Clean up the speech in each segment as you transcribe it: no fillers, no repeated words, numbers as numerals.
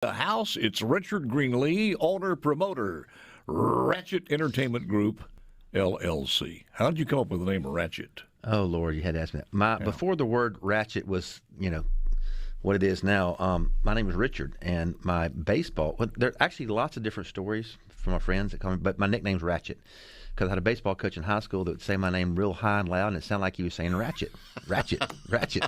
The house, it's Richard Greenlee, owner, promoter, Wratchet Entertainment Group, LLC. How did you come up with the name Wratchet? Oh, Lord, you had to ask me that. Before the word ratchet was, what it is now, my name is Richard, and my baseball, there are actually lots of different stories from my friends that call me, but my nickname's Ratchet, because I had a baseball coach in high school that would say my name real high and loud, and it sounded like he was saying ratchet, ratchet, ratchet.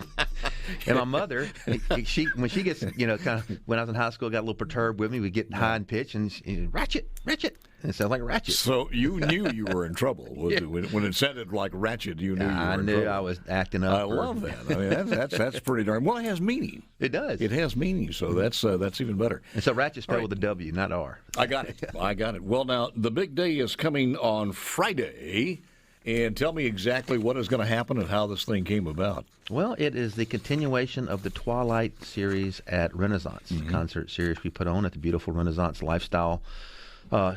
And my mother, when she gets, when I was in high school, got a little perturbed with me, we'd get high in pitch, and ratchet, ratchet. And it sounds like a ratchet. So you knew you were in trouble. When it sounded like ratchet, you knew you were in trouble. I knew I was acting up. I love that. I mean, that's pretty darn. Well, it has meaning. It does. It has meaning, so that's even better. And so ratchet spelled with a W, not R. I got it. I got it. Well, now, the big day is coming on Friday. And tell me exactly what is going to happen and how this thing came about. Well, it is the continuation of the Twilight series at Renaissance, the concert series we put on at the beautiful Renaissance Lifestyle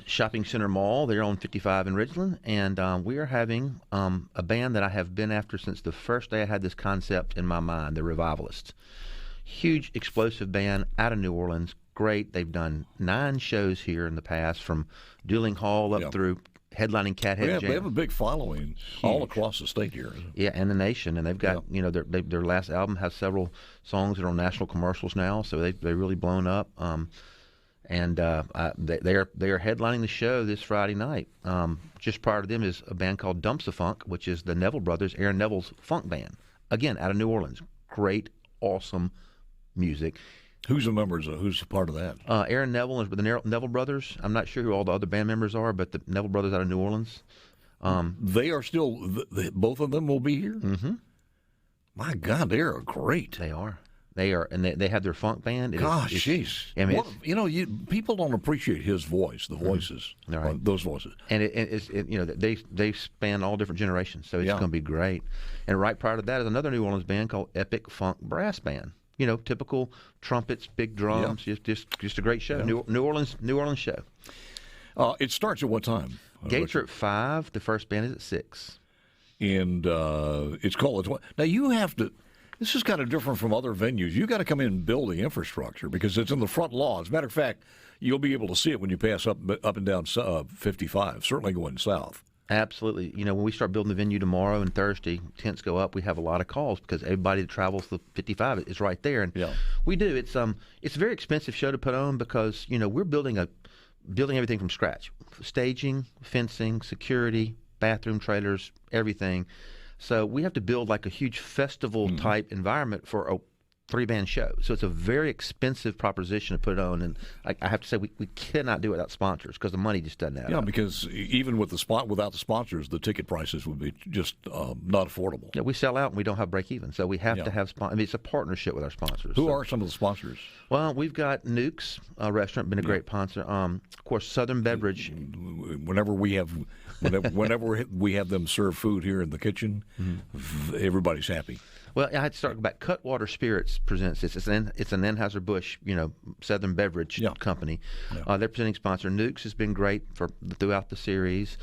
Shopping Center Mall there on 55 in Ridgeland. And we are having a band that I have been after since the first day I had this concept in my mind, the Revivalists. Huge, explosive band out of New Orleans. Great. They've done 9 shows here in the past, from Dueling Hall up through headlining Cathead Jam. They have a big following all across the state here. Yeah, and the nation. And they've got, their last album has several songs that are on national commercials now, so they're really blown up. And they are headlining the show this Friday night. Just prior to them is a band called Dumps of Funk, which is the Neville Brothers, Aaron Neville's funk band. Again, out of New Orleans. Great, awesome music. Who's a part of that? Aaron Neville is with the Neville Brothers. I'm not sure who all the other band members are, but the Neville Brothers out of New Orleans. They are still, both of them will be here? Mm-hmm. My God, they are great. They are. They are, and they have their funk band. Gosh, jeez. I mean, people don't appreciate his voice, the voices, those voices. And they span all different generations, so it's going to be great. And right prior to that is another New Orleans band called Epic Funk Brass Band. Typical trumpets, big drums, just a great show. Yeah. New Orleans show. It starts at what time? Gates are at 5. The first band is at 6. And it's called. Now you have to. This is kind of different from other venues. You got to come in and build the infrastructure because it's in the front lawn. As a matter of fact, you'll be able to see it when you pass up and down 55. Certainly going south. Absolutely. When we start building the venue tomorrow and Thursday, tents go up, we have a lot of calls because everybody that travels the 55 is right there. And we do. It's a very expensive show to put on because, we're building everything from scratch. Staging, fencing, security, bathroom trailers, everything. So we have to build like a huge festival-type environment for a 3-band show. So it's a very expensive proposition to put on, and I have to say we cannot do it without sponsors because the money just doesn't add up. Yeah, because even with without the sponsors, the ticket prices would be just not affordable. Yeah, we sell out and we don't have break-even, so we have to have sponsors. I mean, it's a partnership with our sponsors. Who are some of the sponsors? Well, we've got Nuke's restaurant, been a great sponsor. Of course, Southern Beverage. Whenever we have them serve food here in the kitchen, everybody's happy. Well, I had to start back. Cutwater Spirits presents this. It's an Anheuser-Busch, Southern Beverage company. Yeah. They're presenting sponsor. Nuke's has been great throughout the series.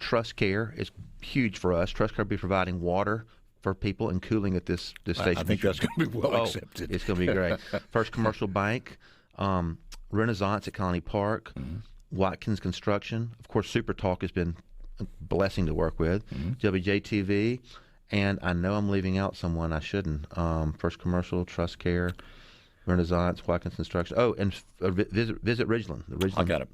Trust Care is huge for us. Trust Care will be providing water for people and cooling at this station. I think that's going to be well accepted. It's going to be great. First Commercial Bank, Renaissance at Colony Park, Watkins Construction. Of course, SuperTalk has been a blessing to work with. WJTV. And I know I'm leaving out someone I shouldn't. First Commercial, Trust Care, Renaissance, Watkins Construction. Oh, and visit Ridgeland. I got it.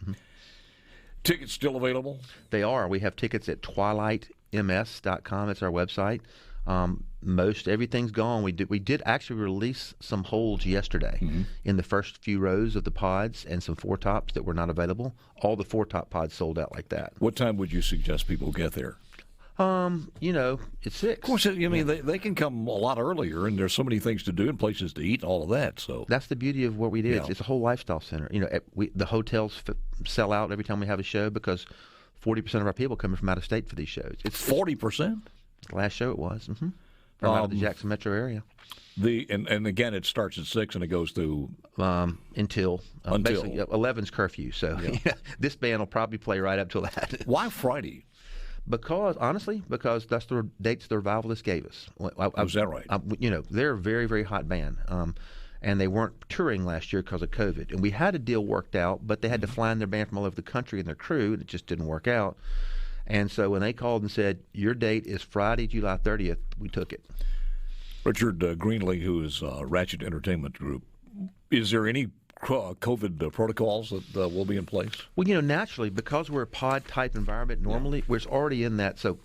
Tickets still available? They are. We have tickets at twilightms.com. It's our website. Most everything's gone. We did actually release some holds yesterday in the first few rows of the pods and some 4-tops that were not available. All the 4-top pods sold out like that. What time would you suggest people get there? It's 6. Of course, they can come a lot earlier, and there's so many things to do and places to eat and all of that. So that's the beauty of what we do. Yeah. It's a whole lifestyle center. The hotels sell out every time we have a show because 40% of our people coming from out of state for these shows. It's 40%? The last show it was. From out of the Jackson metro area. And again, it starts at 6 and it goes through until basically 11's curfew. So this band will probably play right up till that. Why Friday? Because that's the dates the Revivalists gave us. Is that right? They're a very, very hot band. and they weren't touring last year because of COVID. And we had a deal worked out, but they had to fly in their band from all over the country and their crew, and it just didn't work out. And so when they called and said, your date is Friday, July 30th, we took it. Richard Greenlee, who is Wratchet Entertainment Group, is there any COVID protocols that will be in place? Well, naturally, because we're a pod-type environment normally, we're already in that, so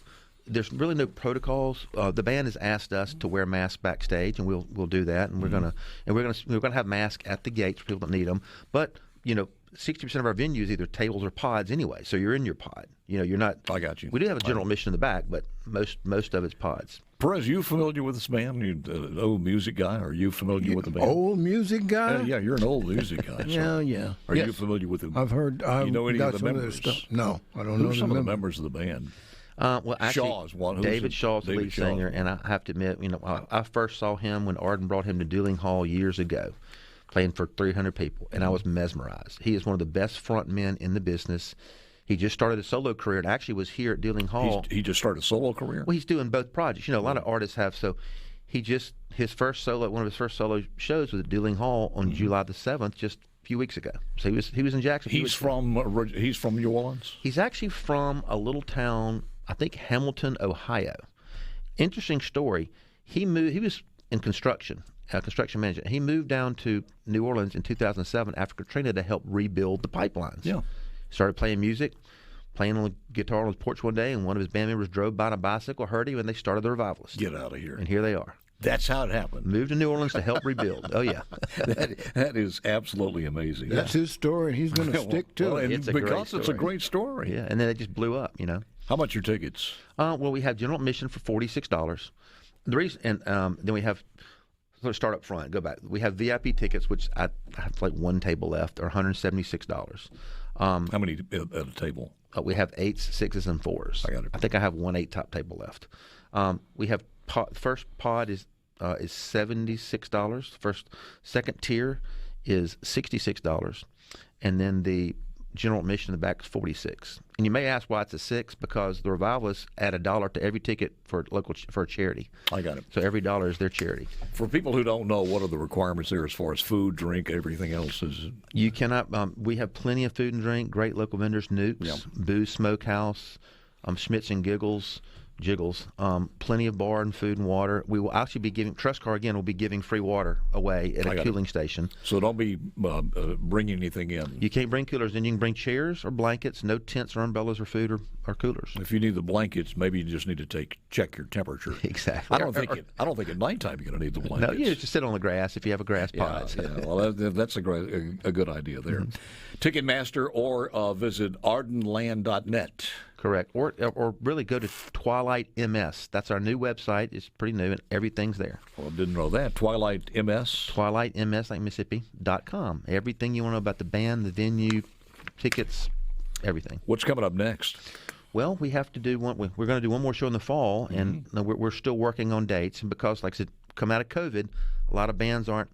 there's really no protocols. The band has asked us to wear masks backstage, and we'll do that, and we're gonna have masks at the gates for people that need them. But 60% of our venues either tables or pods anyway, so you're in your pod. You're not. I got you. We do have a general admission in the back, but most of it's pods. Perez, you familiar with this band? You an old music guy? Are you familiar with the band? Old music guy? Yeah, you're an old music guy. Yeah. Are you familiar with them? I've heard. You know any of the members? No, I don't know. Who's some of the members of the band? Well, actually, Shaw's one. David Shaw's the lead singer, and I have to admit, I first saw him when Arden brought him to Dooling Hall years ago, playing for 300 people, and I was mesmerized. He is one of the best front men in the business. He just started a solo career and actually was here at Dooling Hall. He just started a solo career? Well, he's doing both projects. A lot of artists have. So one of his first solo shows was at Dooling Hall on July the 7th, just a few weeks ago. So he was in Jackson. He's from New Orleans? He's actually from a little town, I think Hamilton, Ohio. Interesting story. He was in construction management. He moved down to New Orleans in 2007 after Katrina to help rebuild the pipelines. Yeah. Started playing music, playing on the guitar on his porch one day, and one of his band members drove by on a bicycle, heard him, and they started the Revivalists. Get out of here. And here they are. That's how it happened. Moved to New Orleans to help rebuild. Oh, yeah. That is absolutely amazing. That's his story, and he's going to stick to it. It's a great story. Yeah, and then it just blew up, How much are tickets? Well, we have general admission for $46. The reason, and then we have. Let's start up front. Go back. We have VIP tickets, which I have like one table left, are $176. How many at a table? We have 8s, 6s, and 4s. I got it. I think I have one 8-top table left. We have first pod is $76. Second tier is $66, and then the general admission in the back is $46. And you may ask why it's a 6, because the Revivalists add $1 to every ticket for a charity. I got it. So every dollar is their charity. For people who don't know, what are the requirements there as far as food, drink, everything else? You cannot. We have plenty of food and drink. Great local vendors: Nukes, Booze Smokehouse, Schmitz and Jiggles. Plenty of bar and food and water. We will actually be giving, Trust Car again will be giving free water away at a cooling station. So don't be bringing anything in. You can't bring coolers. Then you can bring chairs or blankets, no tents or umbrellas or food or coolers. If you need the blankets, maybe you just need to check your temperature. Exactly. I don't think at nighttime you're going to need the blankets. No, you just sit on the grass if you have a grass pod. Yeah. Well, that's a good idea there. Ticketmaster or visit ardenland.net. Correct. Or really go to Twilight MS. That's our new website. It's pretty new, and everything's there. Well, I didn't know that. Twilight MS? Twilight MS, like Mississippi.com. Everything you want to know about the band, the venue, tickets, everything. What's coming up next? Well, we have to do one. We're going to do one more show in the fall, and we're still working on dates. And because, like I said, come out of COVID, a lot of bands aren't,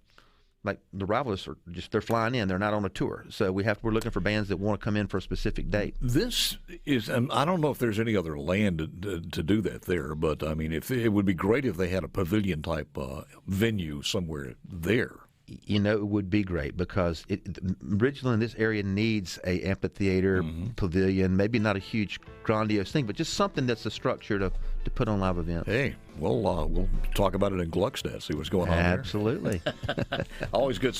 like the Revivalists are they're flying in. They're not on a tour. So we're looking for bands that want to come in for a specific date. This is, and I don't know if there's any other land to do that there, but I mean, it would be great if they had a pavilion type venue somewhere there. It would be great, because Ridgeland, this area needs a amphitheater, pavilion, maybe not a huge grandiose thing, but just something that's a structure to put on live events. Hey, we'll talk about it in Gluckstadt, see what's going on there. Absolutely. Always good.